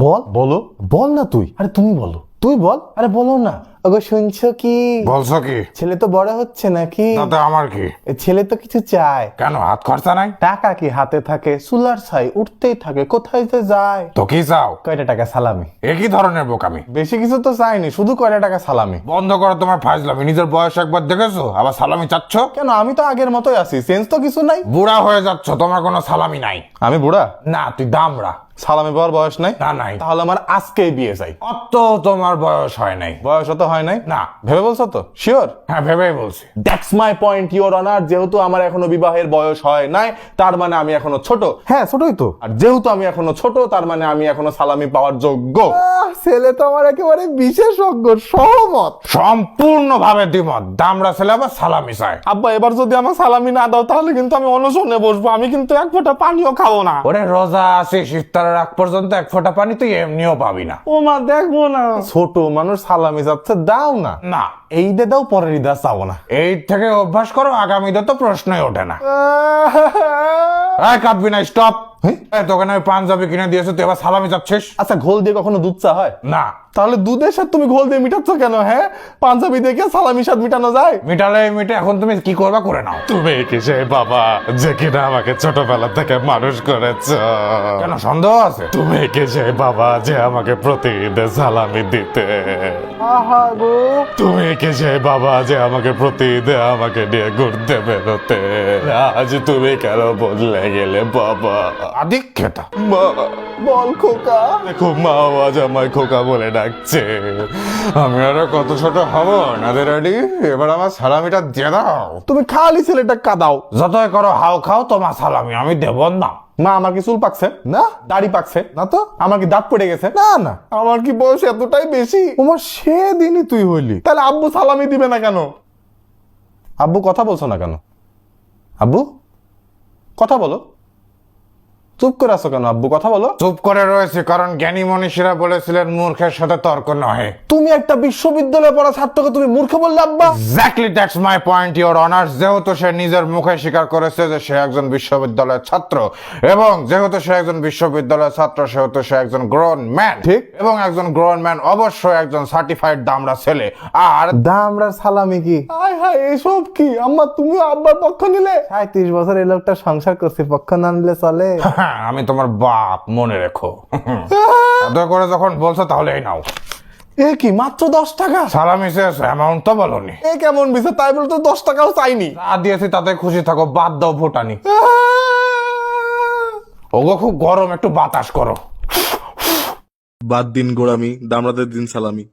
বল বলো। বল না তুই, আরে তুমি বলো, তুই বল, আরে বলো না। ওগো শুনছো কি? বলছো কি? ছেলে তো বড় হচ্ছে নাকি? তাতে আমার কি? এ ছেলে তো কিছু চায়। কেন হাত খরচা নাই? টাকা কি হাতে থাকে? সুলার ছাই উঠতেই থাকে, কোথায় যে যায়। তো কি চাও? কয়টা টাকা সালামি? একই ধরনের বোকামি। বেশি কিছু তো চাইনি, শুধু কয়টা টাকা সালামি। বন্ধ করো তোমার ফাজলামি। নিজের বয়স একবার দেখেছো, আবার সালামি চাচ্ছ? কেন, আমি তো আগের মতোই আছি, চেঞ্জ তো কিছু নাই। বুড়া হয়ে যাচ্ছ, তোমার কোনো সালামি নাই। আমি বুড়া? না, তুই দামড়া। সালামি পাওয়ার বয়স নাই? না, নাই। তাহলে আমার আজকেই বিয়ে চাই। অত তোমার বয়স হয় নাই। বয়স তো হয় নাই? না। ভেবে বলছো তো? শিওর? হ্যাঁ, ভেবেই বলছি। That's my point your honour. যেহেতু আমার এখনো বিবাহের বয়স হয় নাই, তার মানে আমি এখনো ছোট। হ্যাঁ, ছোটই তো। আর যেহেতু আমি এখনো ছোট, তার মানে আমি এখনো সালামি পাওয়ার যোগ্য। ছেলে তো আমার একেবারে বিশেষজ্ঞ, সহমত। সম্পূর্ণভাবে দ্বিমত। দামড়া ছেলে আবার সালামি চায়। আব্বা, এবার যদি আমার সালামি না দাও, তাহলে কিন্তু আমি অনশনে বসবো। আমি কিন্তু এক ফোঁটা পানিও খাবো না। ওরে রোজা আছিস, ইফতারের আগ পর্যন্ত এক ফোঁটা পানি তুই এমনিও পাবি না। ও মা, দেখবো না। ছোট মানুষ সালামি যাচ্ছে, দাও না। না, এই দে দাও, পরের ঈদে চাবো না। এই থেকে অভ্যাস করো, আগামীতে তো প্রশ্নই ওঠে না। কাঁদবি না, স্টপ। তোকে আমি পাঞ্জাবি কিনে দিয়েছো, তুই এবার সালামি যাচ্ছিস? আচ্ছা, ঘোল দিয়ে কখনো দুধ চা হয়? না। তাহলে দুধের সাথে তুমি ঘোল দিয়ে মিটাচ্ছ কেন? হ্যাঁ, পাঞ্জাবি দেখে সালামি স্বাদ মিটানো যায়? মিটালে মিটে, এখন তুমি কি করবা করে নাও। তুমি কি সেই বাবা যে কিনা আমাকে ছোটবেলা থেকে মানুষ করেছ? কেন, সন্দেহ আছে? তুমি কি সেই বাবা যে আমাকে প্রতিদিন সালামি দিতে? আহা গো। তুমি কি সেই বাবা যে আমাকে প্রতিদিন আমাকে নিয়ে ঘুরতে বেরোতে? আজ তুমি কেন বদলে গেলে বাবা? আদিক্ষেতা। মা, বল খোকা। দেখো মা আজ আমায় খোকা বলে ডাকছে। আমি আরো কত ছোট হব নাদের আলী, এবার আমার সালামিটা দিয়ে দাও। তুমি খালি ছেলেটা কাদাও। যতই করো হাও খাও, তোমার সালামি আমি দেব না। মা, আমার কি চুল পাকছে? না। দাড়ি পাকছে? না তো। আমার কি দাঁত পড়ে গেছে? না না। আমার কি বয়স এতটাই বেশি? তোমার সেদিনই তুই হইলি, তাহলে আব্বু সালামি দিবে না কেন? আব্বু কথা বলছো না কেন? আব্বু কথা বলো। চুপ করে আছো কেন আব্বু? কথা বলো। চুপ করে রয়েছে কারণ জ্ঞানী মনীষীরা বলেছিলেন মূর্খের সাথে তর্ক নহে। তুমি একটা বিশ্ববিদ্যালয়ে পড়া ছাত্রকে তুমি মূর্খ বললে আব্বা? Exactly that's my point your honours. যেহেতু সে নিজের মুখে স্বীকার করেছে যে সে একজন বিশ্ববিদ্যালয়ের ছাত্র, এবং যেহেতু সে একজন বিশ্ববিদ্যালয়ের ছাত্র, সেহেতু সে একজন গ্রোন ম্যান। ঠিক। এবং একজন গ্রোন ম্যান অবশ্যই একজন সার্টিফাইড দামড়া ছেলে। আর দামড়ার সালামি কি? হায় হায়, এসব কি আম্মা? তুমিও আব্বার পক্ষ নিলে? 37 বছর এই লোকটা সংসার করছে, পক্ষ না নিলে চলে? আমি তোমার বাপ, মনে রেখো। এত করে যখন বলছো তাহলে এই নাও। এ কি, মাত্র 10 টাকা? সালামি শেষ, অ্যামাউন্ট তো বলনি। এ কেমন বিষয়? তাই বলে তো 10 টাকাও চাইনি। যা দিয়েছি তাতে খুশি থাকো, বাদ দাও ভোটানি। ওগো খুব গরম, একটু বাতাস করো। বাদ দিন গোড়ামি, দামড়াদের দিন সালামি।